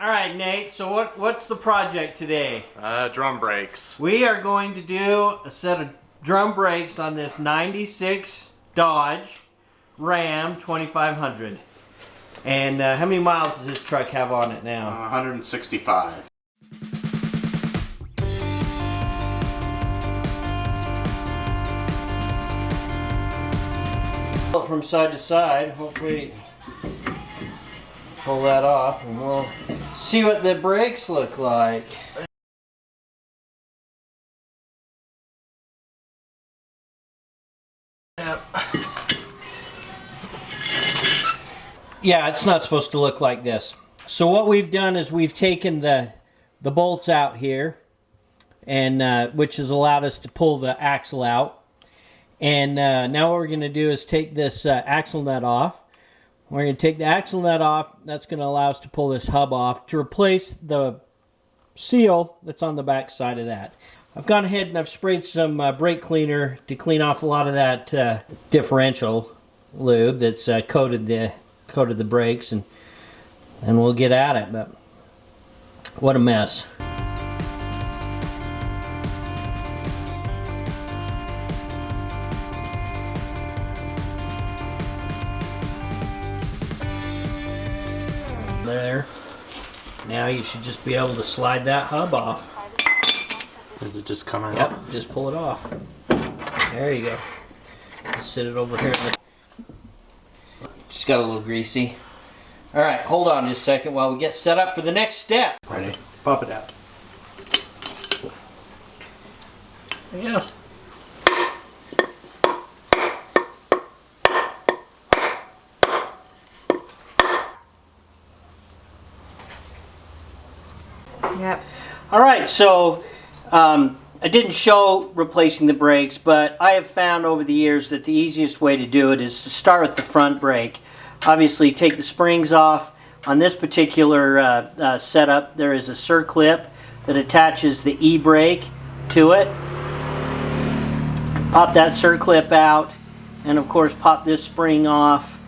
All right, Nate, so what's the project today? Drum brakes. We are going to do a set of drum brakes on this 96 Dodge Ram 2500. And how many miles does this truck have on it now? 165. From side to side, hopefully pull that off and we'll see what the brakes look like. Yeah, it's not supposed to look like this. So what we've done is we've taken the bolts out here, and which has allowed us to pull the axle out. And now what we're going to do is take this axle nut off. We're going to take the axle nut off. That's going to allow us to pull this hub off to replace the seal that's on the back side of that. I've gone ahead and I've sprayed some brake cleaner to clean off a lot of that differential lube that's coated the brakes, and we'll get at it. But what a mess. There. Now you should just be able to slide that hub off. Is it just coming Yep, up? just pull it off. There you go. Just sit it over here. Just got a little greasy. Alright, hold on just a second while we get set up for the next step. Ready? Pop it out. Yeah. Yep. Alright, so I didn't show replacing the brakes, but I have found over the years that the easiest way to do it is to start with the front brake. Obviously, take the springs off. On this particular setup, there is a circlip that attaches the e-brake to it. Pop that circlip out, and of course pop this spring off,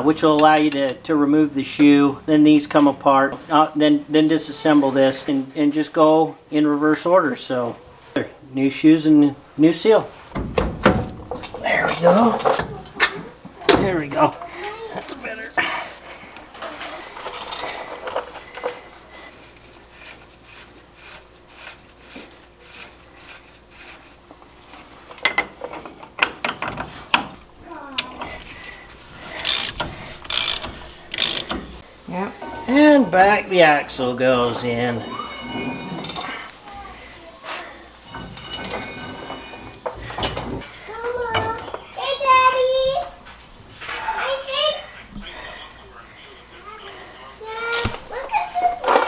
which will allow you to remove the shoe. Then these come apart. Then disassemble this and just go in reverse order. So new shoes and new seal. There we go. There we go. That's better. Yep. And back the axle goes in. Hey, Daddy. I think. Yeah, look at this one.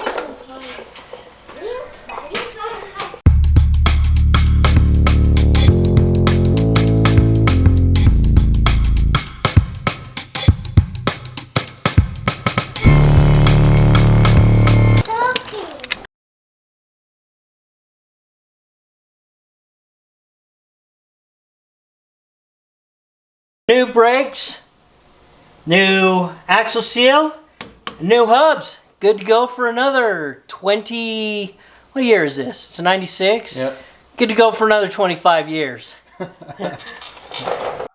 New brakes, new axle seal, new hubs. Good to go for another 20, what year is this? It's a 96? Yep. Good to go for another 25 years.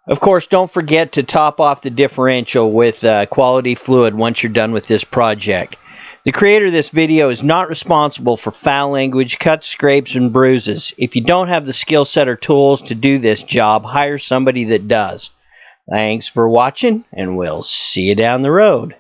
Of course, don't forget to top off the differential with quality fluid once you're done with this project. The creator of this video is not responsible for foul language, cuts, scrapes, and bruises. If you don't have the skill set or tools to do this job, hire somebody that does. Thanks for watching, and we'll see you down the road.